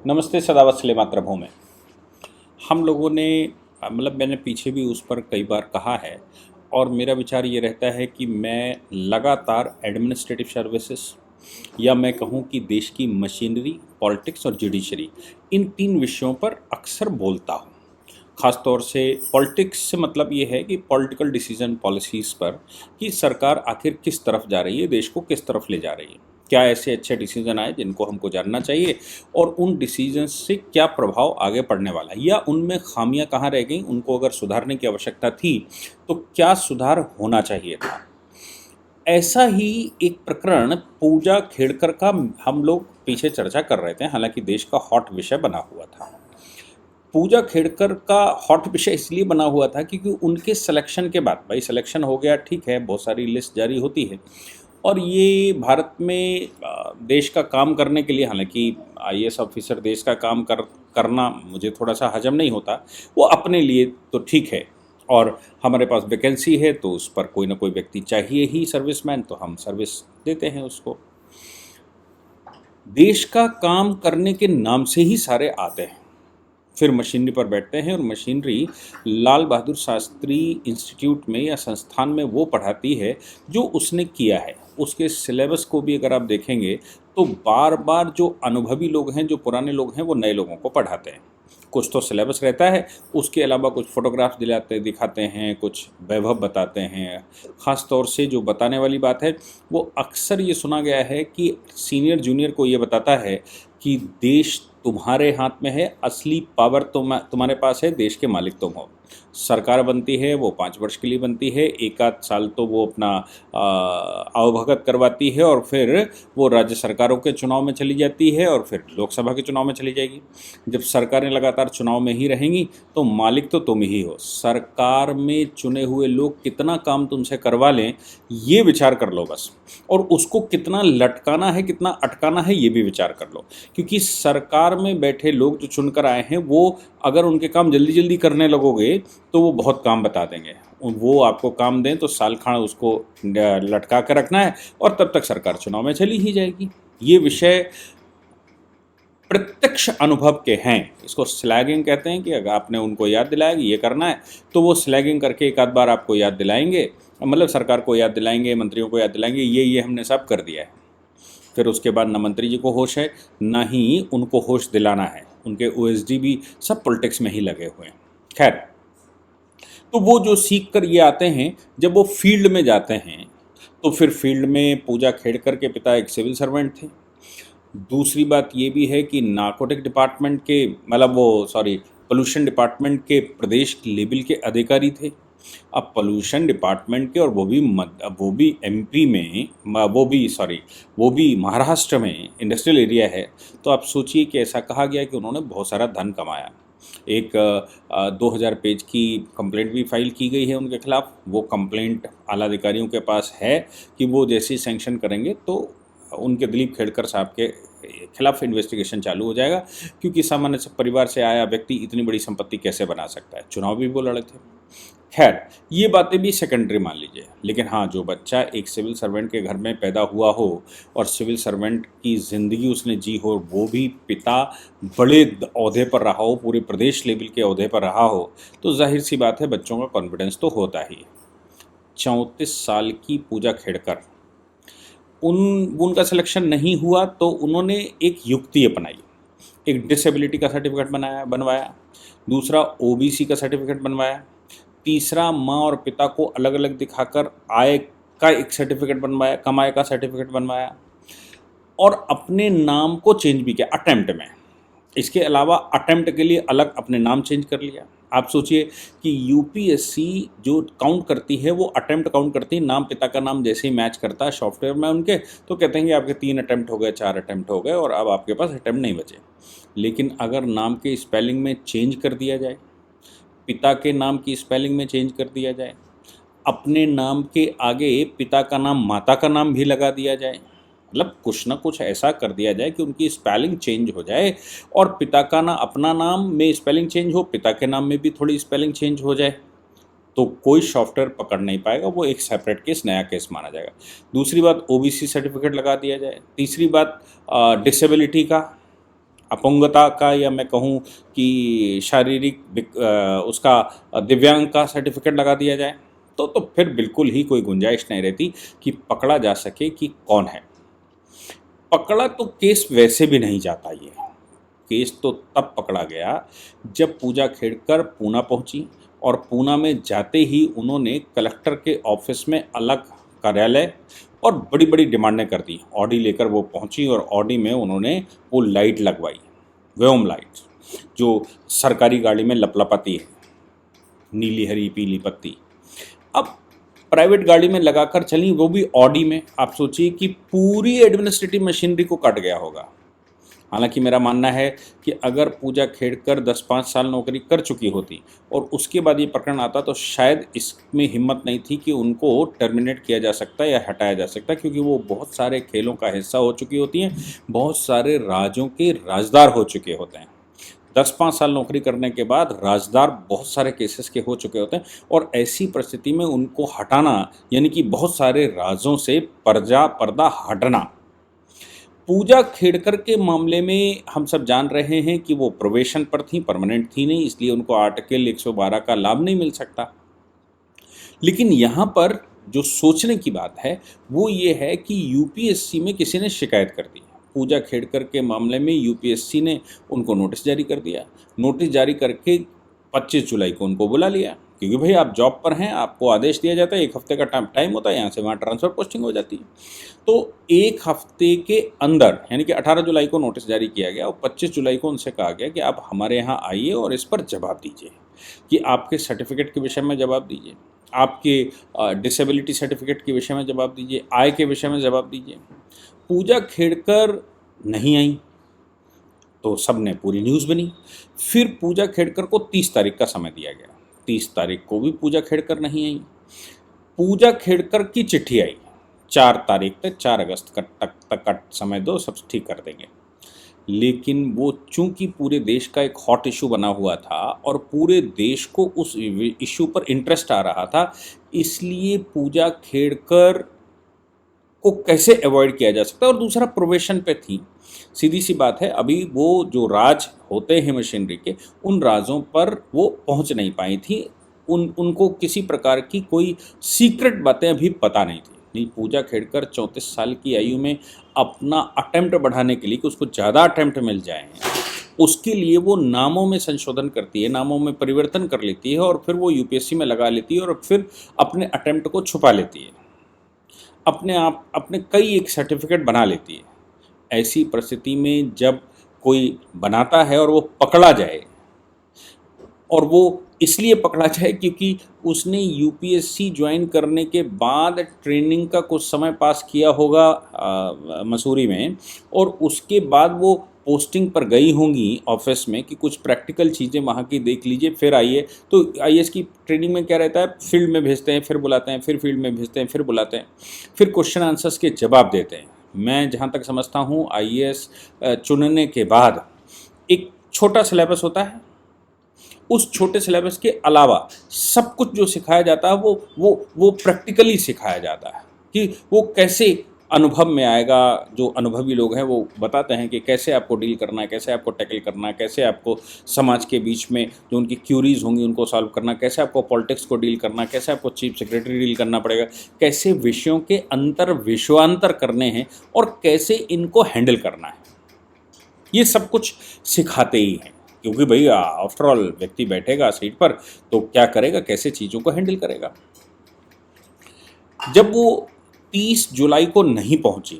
नमस्ते सदावत्सले मातृभूमि। हम लोगों ने मैंने पीछे भी उस पर कई बार कहा है और मेरा विचार ये रहता है कि मैं लगातार एडमिनिस्ट्रेटिव सर्विसेज या मैं कहूँ कि देश की मशीनरी, पॉलिटिक्स और जुडिशरी, इन तीन विषयों पर अक्सर बोलता हूँ। ख़ास तौर से पॉलिटिक्स से मतलब ये है कि पॉलिटिकल डिसीजन पॉलिसीज़ पर कि सरकार आखिर किस तरफ जा रही है, देश को किस तरफ ले जा रही है, क्या ऐसे अच्छे डिसीजन आए जिनको हमको जानना चाहिए और उन डिसीजन से क्या प्रभाव आगे पड़ने वाला है या उनमें खामियां कहाँ रह गई, उनको अगर सुधारने की आवश्यकता थी तो क्या सुधार होना चाहिए था। ऐसा ही एक प्रकरण पूजा खेड़कर का हम लोग पीछे चर्चा कर रहे थे, हालांकि देश का हॉट विषय बना हुआ था। पूजा खेड़कर का हॉट विषय इसलिए बना हुआ था क्योंकि उनके सिलेक्शन के बाद, भाई सिलेक्शन हो गया ठीक है, बहुत सारी लिस्ट जारी होती है और ये भारत में देश का काम करने के लिए, हालांकि आईएएस ऑफिसर देश का काम करना मुझे थोड़ा सा हजम नहीं होता, वो अपने लिए तो ठीक है और हमारे पास वैकेंसी है तो उस पर कोई ना कोई व्यक्ति चाहिए ही सर्विसमैन, तो हम सर्विस देते हैं उसको। देश का काम करने के नाम से ही सारे आते हैं, फिर मशीनरी पर बैठते हैं और मशीनरी लाल बहादुर शास्त्री इंस्टीट्यूट में या संस्थान में वो पढ़ाती है जो उसने किया है। उसके सिलेबस को भी अगर आप देखेंगे तो बार बार जो अनुभवी लोग हैं, जो पुराने लोग हैं, वो नए लोगों को पढ़ाते हैं। कुछ तो सिलेबस रहता है, उसके अलावा कुछ फोटोग्राफ्स दिखाते हैं, कुछ वैभव बताते हैं। ख़ास तौर से जो बताने वाली बात है वो अक्सर ये सुना गया है कि सीनियर जूनियर को ये बताता है कि देश तुम्हारे हाथ में है, असली पावर तुम्हारे पास है, देश के मालिक तुम हो। सरकार बनती है वो 5 वर्ष के लिए बनती है, एक आध साल तो वो अपना आवभगत करवाती है और फिर वो राज्य सरकारों के चुनाव में चली जाती है और फिर लोकसभा के चुनाव में चली जाएगी। जब सरकारें लगातार चुनाव में ही रहेंगी तो मालिक तो तुम ही हो। सरकार में चुने हुए लोग कितना काम तुमसे करवा लें ये विचार कर लो बस, और उसको कितना लटकाना है, कितना अटकाना है, ये भी विचार कर लो। क्योंकि सरकार में बैठे लोग जो चुनकर आए हैं वो अगर उनके काम जल्दी जल्दी करने लगोगे तो वो बहुत काम बता देंगे। वो आपको काम दें तो साल खाड़ उसको लटका कर रखना है और तब तक सरकार चुनाव में चली ही जाएगी। ये विषय प्रत्यक्ष अनुभव के हैं। इसको स्लैगिंग कहते हैं कि अगर आपने उनको याद दिलाया कि ये करना है तो वो स्लैगिंग करके एक आध बार आपको याद दिलाएंगे, मतलब सरकार को याद दिलाएंगे, मंत्रियों को याद दिलाएंगे ये हमने सब कर दिया है। फिर उसके बाद ना मंत्री जी को होश है ना ही उनको होश दिलाना है। उनके ओएसडी भी सब पॉलिटिक्स में ही लगे हुए हैं। खैर, तो वो जो सीख कर ये आते हैं, जब वो फील्ड में जाते हैं तो फिर फील्ड में पूजा खेड़कर के पिता एक सिविल सर्वेंट थे। दूसरी बात ये भी है कि नारकोटिक डिपार्टमेंट के पोल्यूशन डिपार्टमेंट के प्रदेश लेवल के अधिकारी थे। अब पोल्यूशन डिपार्टमेंट के, और वो भी एमपी में, वो भी महाराष्ट्र में इंडस्ट्रियल एरिया है। तो आप सोचिए कि ऐसा कहा गया कि उन्होंने बहुत सारा धन कमाया। एक 2000 पेज की कंप्लेंट भी फाइल की गई है उनके खिलाफ। वो कंप्लेंट आला अधिकारियों के पास है कि वो जैसे सैंक्शन करेंगे तो उनके दिलीप खेड़कर साहब के खिलाफ इन्वेस्टिगेशन चालू हो जाएगा, क्योंकि सामान्य से परिवार से आया व्यक्ति इतनी बड़ी संपत्ति कैसे बना सकता है। चुनाव भी वो लड़े थे। खैर, ये बातें भी सेकेंडरी मान लीजिए, लेकिन हाँ, जो बच्चा एक सिविल सर्वेंट के घर में पैदा हुआ हो और सिविल सर्वेंट की ज़िंदगी उसने जी हो, वो भी पिता बड़े ओहदे पर रहा हो, पूरे प्रदेश लेवल के ओहदे पर रहा हो, तो जाहिर सी बात है बच्चों का कॉन्फिडेंस तो होता ही है। 34 साल की पूजा खेड़कर, उनका सिलेक्शन नहीं हुआ तो उन्होंने एक युक्ति अपनाई। एक डिसेबिलिटी का सर्टिफिकेट बनवाया, दूसरा ओबीसी का सर्टिफिकेट बनवाया, तीसरा माँ और पिता को अलग अलग दिखाकर आय का एक सर्टिफिकेट बनवाया, कमाई का सर्टिफिकेट बनवाया, और अपने नाम को चेंज भी किया अटेम्प्ट में। इसके अलावा अटेम्प्ट के लिए अलग अपने नाम चेंज कर लिया। आप सोचिए कि यूपीएससी जो काउंट करती है वो अटेम्प्ट काउंट करती है, नाम पिता का नाम जैसे ही मैच करता है सॉफ्टवेयर में उनके, तो कहते हैं कि आपके 3 अटेम्प्ट हो गए, 4 अटेम्प्ट हो गए और अब आपके पास अटेम्प्ट नहीं बचे। लेकिन अगर नाम के स्पेलिंग में चेंज कर दिया जाए, पिता के नाम की स्पेलिंग में चेंज कर दिया जाए, अपने नाम के आगे पिता का नाम माता का नाम भी लगा दिया जाए, मतलब कुछ ना कुछ ऐसा कर दिया जाए कि उनकी स्पेलिंग चेंज हो जाए और पिता का ना अपना नाम में स्पेलिंग चेंज हो, पिता के नाम में भी थोड़ी स्पेलिंग चेंज हो जाए, तो कोई सॉफ्टवेयर पकड़ नहीं पाएगा, वो एक सेपरेट केस, नया केस माना जाएगा। दूसरी बात, ओबीसी सर्टिफिकेट लगा दिया जाए। तीसरी बात, डिसेबिलिटी का अपंगता का, या मैं कहूँ कि शारीरिक उसका दिव्यांग का सर्टिफिकेट लगा दिया जाए, तो फिर बिल्कुल ही कोई गुंजाइश नहीं रहती कि पकड़ा जा सके कि कौन है। पकड़ा तो केस वैसे भी नहीं जाता, ये केस तो तब पकड़ा गया जब पूजा खेड़कर पूना पहुंची, और पूना में जाते ही उन्होंने कलेक्टर के ऑफिस में अलग कार्यालय और बड़ी बड़ी डिमांडें कर दी। ऑडी लेकर वो पहुंची और ऑडी में उन्होंने वो लाइट लगवाई, व्योम लाइट, जो सरकारी गाड़ी में लपलपाती है, नीली हरी पीली पत्ती। अब प्राइवेट गाड़ी में लगाकर चली, वो भी ऑडी में। आप सोचिए कि पूरी एडमिनिस्ट्रेटिव मशीनरी को कट गया होगा। हालांकि मेरा मानना है कि अगर पूजा खेड़कर 10-5 साल नौकरी कर चुकी होती और उसके बाद ये प्रकरण आता, तो शायद इसमें हिम्मत नहीं थी कि उनको टर्मिनेट किया जा सकता या हटाया जा सकता, क्योंकि वो बहुत सारे खेलों का हिस्सा हो चुकी होती हैं, बहुत सारे राज्यों के राजदार हो चुके होते हैं। 10-5 साल नौकरी करने के बाद राजदार बहुत सारे केसेस के हो चुके होते हैं, और ऐसी परिस्थिति में उनको हटाना, यानी कि बहुत सारे राजों से पर्दा हटना। पूजा खेड़कर के मामले में हम सब जान रहे हैं कि वो प्रोबेशन पर थी, परमानेंट थी नहीं, इसलिए उनको आर्टिकल 112 का लाभ नहीं मिल सकता। लेकिन यहाँ पर जो सोचने की बात है वो ये है कि यूपीएससी में किसी ने शिकायत कर दी। पूजा खेड़कर के मामले में यूपीएससी ने उनको नोटिस जारी कर दिया। नोटिस जारी करके 25 जुलाई को उनको बुला लिया, क्योंकि भाई आप जॉब पर हैं, आपको आदेश दिया जाता है, 1 हफ्ते का टाइम होता है, यहाँ से वहाँ ट्रांसफ़र पोस्टिंग हो जाती है। तो 1 हफ्ते के अंदर, यानी कि 18 जुलाई को नोटिस जारी किया गया और 25 जुलाई को उनसे कहा गया कि आप हमारे यहाँ आइए और इस पर जवाब दीजिए, कि आपके सर्टिफिकेट के विषय में जवाब दीजिए, आपके डिसेबिलिटी सर्टिफिकेट के विषय में जवाब दीजिए, आय के विषय में जवाब दीजिए। पूजा खेड़कर नहीं आई तो सब ने पूरी न्यूज़ बनी। फिर पूजा खेड़कर को 30 तारीख का समय दिया गया। 30 तारीख को भी पूजा खेड़कर नहीं आई। पूजा खेड़कर की चिट्ठी आई 4 तारीख तक, 4 अगस्त तक का समय दो, सब ठीक कर देंगे। लेकिन वो चूंकि पूरे देश का एक हॉट इशू बना हुआ था और पूरे देश को उस इशू पर इंटरेस्ट आ रहा था, इसलिए पूजा खेड़कर को कैसे अवॉइड किया जा सकता है। और दूसरा, प्रोबेशन पे थी, सीधी सी बात है, अभी वो जो राज होते हैं मशीनरी के, उन राजों पर वो पहुंच नहीं पाई थी, उनको किसी प्रकार की कोई सीक्रेट बातें अभी पता नहीं थी। नहीं, पूजा खेड़कर 34 साल की आयु में अपना अटेम्प्ट बढ़ाने के लिए, कि उसको ज़्यादा अटेम्प्ट मिल जाए, उसके लिए वो नामों में संशोधन करती है, नामों में परिवर्तन कर लेती है, और फिर वो यूपीएससी में लगा लेती है, और फिर अपने अटेम्प्ट को छुपा लेती है, अपने कई एक सर्टिफिकेट बना लेती है। ऐसी परिस्थिति में जब कोई बनाता है और वो पकड़ा जाए, और वो इसलिए पकड़ा जाए क्योंकि उसने यूपीएससी ज्वाइन करने के बाद ट्रेनिंग का कुछ समय पास किया होगा मसूरी में, और उसके बाद वो पोस्टिंग पर गई होंगी ऑफिस में कि कुछ प्रैक्टिकल चीज़ें वहाँ की देख लीजिए, फिर आइए। तो आईएएस की ट्रेनिंग में क्या रहता है, फील्ड में भेजते हैं, फिर बुलाते हैं, फिर फील्ड में भेजते हैं, फिर बुलाते हैं, फिर क्वेश्चन आंसर्स के जवाब देते हैं। मैं जहाँ तक समझता हूँ, आईएएस चुनने के बाद एक छोटा सिलेबस होता है, उस छोटे सिलेबस के अलावा सब कुछ जो सिखाया जाता है वो प्रैक्टिकली सिखाया जाता है, कि वो कैसे अनुभव में आएगा। जो अनुभवी लोग हैं वो बताते हैं कि कैसे आपको डील करना है, कैसे आपको टैकल करना है, कैसे आपको समाज के बीच में जो उनकी क्यूरीज होंगी उनको सॉल्व करना, कैसे आपको पॉलिटिक्स को डील करना, कैसे आपको चीफ सेक्रेटरी डील करना पड़ेगा, कैसे विषयों के अंतर विषयांतर करने हैं, और कैसे इनको हैंडल करना है। ये सब कुछ सिखाते ही हैं, क्योंकि भाई आफ्टर ऑल व्यक्ति बैठेगा सीट पर तो क्या करेगा, कैसे चीज़ों को हैंडल करेगा। जब वो 30 जुलाई को नहीं पहुंची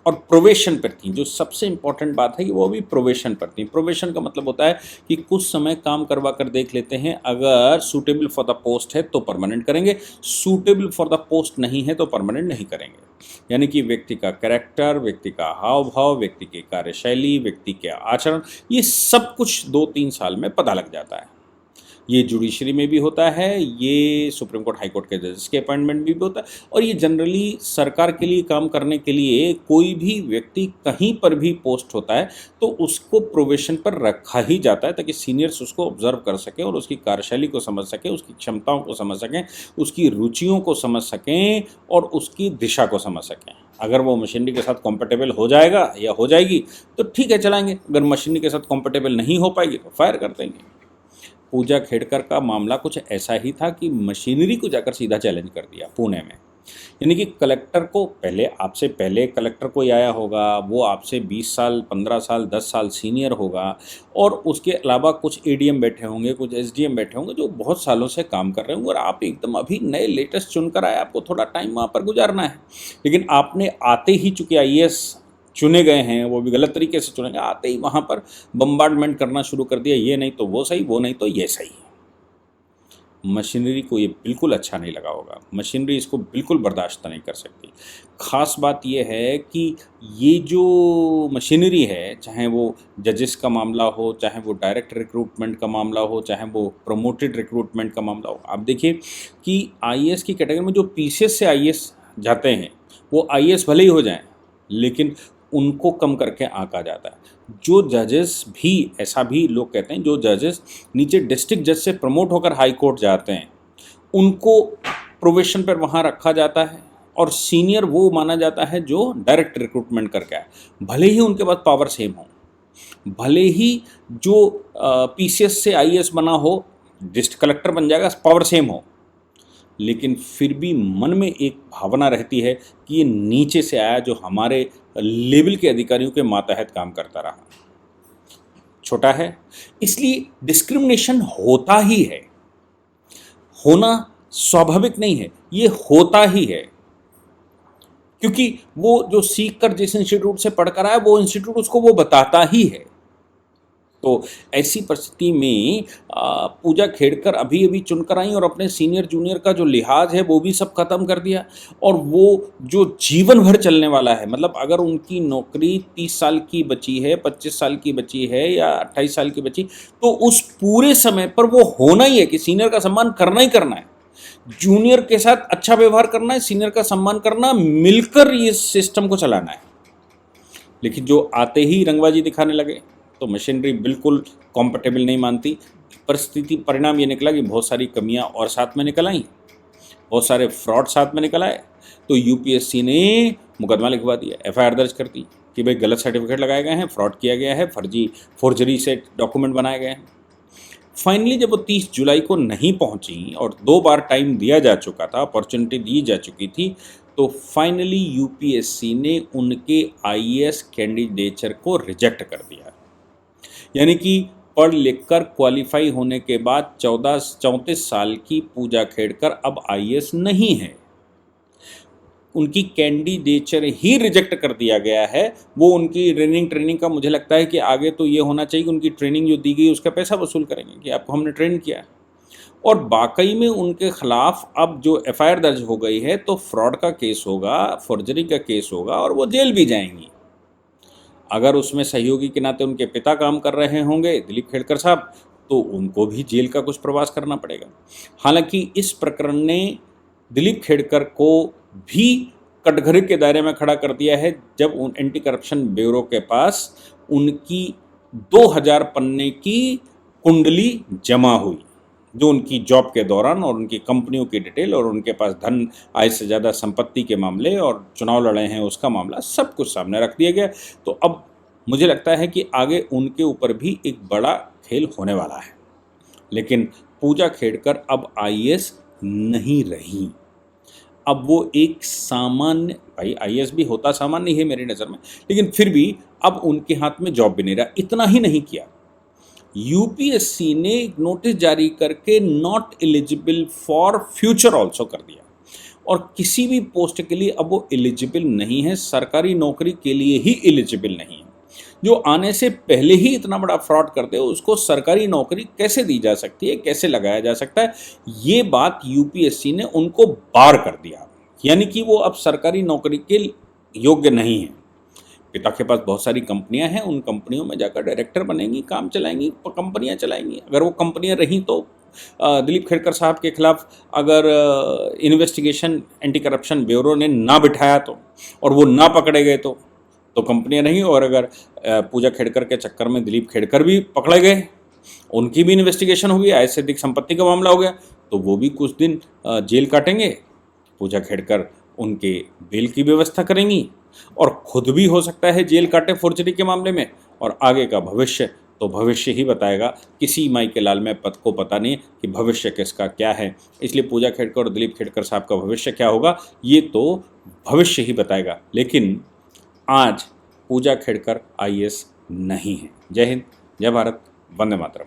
और प्रोबेशन पर थी, जो सबसे इम्पॉर्टेंट बात है कि वो अभी प्रोबेशन पर थी। प्रोबेशन का मतलब होता है कि कुछ समय काम करवा कर देख लेते हैं, अगर सूटेबल फॉर द पोस्ट है तो परमानेंट करेंगे, सूटेबल फॉर द पोस्ट नहीं है तो परमानेंट नहीं करेंगे। यानी कि व्यक्ति का कैरेक्टर, व्यक्ति का हाव भाव, व्यक्ति की कार्यशैली, व्यक्ति के आचरण, ये सब कुछ 2-3 साल में पता लग जाता है। ये जुडिशरी में भी होता है, ये सुप्रीम कोर्ट हाई कोर्ट के जजेस के अपॉइंटमेंट भी होता है, और ये जनरली सरकार के लिए काम करने के लिए कोई भी व्यक्ति कहीं पर भी पोस्ट होता है तो उसको प्रोबेशन पर रखा ही जाता है, ताकि सीनियर्स उसको ऑब्जर्व कर सकें और उसकी कार्यशैली को समझ सकें, उसकी क्षमताओं को समझ सकें, उसकी रुचियों को समझ सकें और उसकी दिशा को समझ सकें। अगर वो मशीनरी के साथ कंपेटेबल हो जाएगा या हो जाएगी तो ठीक है चलाएंगे, अगर मशीनरी के साथ कंपेटेबल नहीं हो पाएगी तो फायर कर देंगे। पूजा खेड़कर का मामला कुछ ऐसा ही था कि मशीनरी को जाकर सीधा चैलेंज कर दिया पुणे में, यानी कि कलेक्टर को आपसे पहले कलेक्टर कोई आया होगा, वो आपसे 20 साल 15 साल 10 साल सीनियर होगा, और उसके अलावा कुछ एडीएम बैठे होंगे, कुछ एसडीएम बैठे होंगे जो बहुत सालों से काम कर रहे होंगे, और आप एकदम अभी नए लेटेस्ट चुनकर आए, आपको थोड़ा टाइम वहाँ पर गुजारना है। लेकिन आपने आते ही चूँकि आईएएस चुने गए हैं, वो भी गलत तरीके से चुने गए, आते ही वहाँ पर बम्बार्डमेंट करना शुरू कर दिया, ये नहीं तो वो सही, वो नहीं तो ये सही। मशीनरी को ये बिल्कुल अच्छा नहीं लगा होगा, मशीनरी इसको बिल्कुल बर्दाश्त नहीं कर सकती। ख़ास बात ये है कि ये जो मशीनरी है, चाहे वो जजेस का मामला हो, चाहे वो डायरेक्ट रिक्रूटमेंट का मामला हो, चाहे वो प्रमोटेड रिक्रूटमेंट का मामला हो, आप देखिए कि आईएएस की कैटेगरी में जो पीसीएस से आईएएस जाते हैं वो आईएएस भले ही हो जाएं, लेकिन उनको कम करके आंका जाता है। जो जजेस भी, ऐसा भी लोग कहते हैं, जो जजेस नीचे डिस्ट्रिक्ट जज से प्रमोट होकर हाई कोर्ट जाते हैं उनको प्रोबेशन पर वहाँ रखा जाता है, और सीनियर वो माना जाता है जो डायरेक्ट रिक्रूटमेंट करके आए, भले ही उनके पास पावर सेम हो, भले ही जो पीसीएस से आईएएस बना हो डिस्ट्रिक्ट कलेक्टर बन जाएगा, पावर सेम हो, लेकिन फिर भी मन में एक भावना रहती है कि ये नीचे से आया जो हमारे लेवल के अधिकारियों के मातहत काम करता रहा, छोटा है, इसलिए डिस्क्रिमिनेशन होता ही है, होना स्वाभाविक नहीं है, ये होता ही है, क्योंकि वो जो सीख कर जिस इंस्टीट्यूट से पढ़कर आया वो इंस्टीट्यूट उसको वो बताता ही है। तो ऐसी परिस्थिति में पूजा खेड़कर अभी अभी चुनकर आई और अपने सीनियर जूनियर का जो लिहाज है वो भी सब खत्म कर दिया, और वो जो जीवन भर चलने वाला है, मतलब अगर उनकी नौकरी 30 साल की बची है, 25 साल की बची है या 28 साल की बची, तो उस पूरे समय पर वो होना ही है कि सीनियर का सम्मान करना ही करना है, जूनियर के साथ अच्छा व्यवहार करना है, सीनियर का सम्मान करना, मिलकर इस सिस्टम को चलाना है। लेकिन जो आते ही रंगबाजी दिखाने लगे तो मशीनरी बिल्कुल कॉम्पेटेबल नहीं मानती। परिणाम ये निकला कि बहुत सारी कमियां और साथ में निकल आई, बहुत सारे फ्रॉड साथ में निकल आए, तो यूपीएससी ने मुकदमा लिखवा दिया, एफआईआर दर्ज कर दी कि भाई गलत सर्टिफिकेट लगाए गए हैं, फ्रॉड किया गया है, फोर्जरी से डॉक्यूमेंट बनाए गए हैं। फाइनली जब वो 30 जुलाई को नहीं पहुंची और 2 बार टाइम दिया जा चुका था, अपॉर्चुनिटी दी जा चुकी थी, तो फाइनली यूपीएससी ने उनके आईएएस कैंडिडेचर को रिजेक्ट कर दिया। यानी कि पढ़ लिख कर क्वालिफाई होने के बाद 34 साल की पूजा खेड़कर अब आईएएस नहीं है, उनकी कैंडिडेचर ही रिजेक्ट कर दिया गया है। वो उनकी ट्रेनिंग का मुझे लगता है कि आगे तो ये होना चाहिए कि उनकी ट्रेनिंग जो दी गई उसका पैसा वसूल करेंगे कि आपको हमने ट्रेन किया, और वाकई में उनके खिलाफ अब जो एफआईआर दर्ज हो गई है तो फ्रॉड का केस होगा, फॉर्जरी का केस होगा, और वो जेल भी जाएंगी। अगर उसमें सहयोगी के नाते उनके पिता काम कर रहे होंगे, दिलीप खेड़कर साहब, तो उनको भी जेल का कुछ प्रवास करना पड़ेगा। हालांकि इस प्रकरण ने दिलीप खेड़कर को भी कटघरे के दायरे में खड़ा कर दिया है, जब उन एंटी करप्शन ब्यूरो के पास उनकी 2000 पन्ने की कुंडली जमा हुई, जो उनकी जॉब के दौरान और उनकी कंपनियों की डिटेल और उनके पास धन आय से ज़्यादा संपत्ति के मामले और चुनाव लड़े हैं उसका मामला सब कुछ सामने रख दिया गया। तो अब मुझे लगता है कि आगे उनके ऊपर भी एक बड़ा खेल होने वाला है। लेकिन पूजा खेड़कर अब आईएएस नहीं रही, अब वो एक सामान्य, भाई आईएएस भी होता सामान्य है मेरी नज़र में, लेकिन फिर भी अब उनके हाथ में जॉब भी नहीं रहा। इतना ही नहीं किया, यूपीएससी ने एक नोटिस जारी करके not eligible for future also कर दिया, और किसी भी पोस्ट के लिए अब वो एलिजिबल नहीं है, सरकारी नौकरी के लिए ही एलिजिबल नहीं है। जो आने से पहले ही इतना बड़ा फ्रॉड करते हो उसको सरकारी नौकरी कैसे दी जा सकती है, कैसे लगाया जा सकता है, ये बात यूपीएससी ने उनको बार कर दिया। यानी कि वो अब सरकारी नौकरी के योग्य नहीं है। पिता के पास बहुत सारी कंपनियां हैं, उन कंपनियों में जाकर डायरेक्टर बनेंगी, काम चलाएंगी, कंपनियां चलाएंगी। अगर वो कंपनियां रहीं तो दिलीप खेड़कर साहब के खिलाफ अगर इन्वेस्टिगेशन एंटी करप्शन ब्यूरो ने ना बिठाया तो, और वो ना पकड़े गए तो कंपनियां नहीं। और अगर पूजा खेड़कर के चक्कर में दिलीप खेड़कर भी पकड़े गए, उनकी भी इन्वेस्टिगेशन होगी, आय से अधिक संपत्ति का मामला हो गया, तो वो भी कुछ दिन जेल काटेंगे। पूजा खेड़कर उनके बेल की व्यवस्था करेंगी और खुद भी हो सकता है जेल काटे फोर्जरी के मामले में। और आगे का भविष्य तो भविष्य ही बताएगा। किसी माई के लाल में पद को पता नहीं कि भविष्य किसका क्या है, इसलिए पूजा खेड़कर और दिलीप खेड़कर साहब का भविष्य क्या होगा ये तो भविष्य ही बताएगा। लेकिन आज पूजा खेड़कर IAS नहीं है। जय हिंद, जय भारत, वंदे मातरम।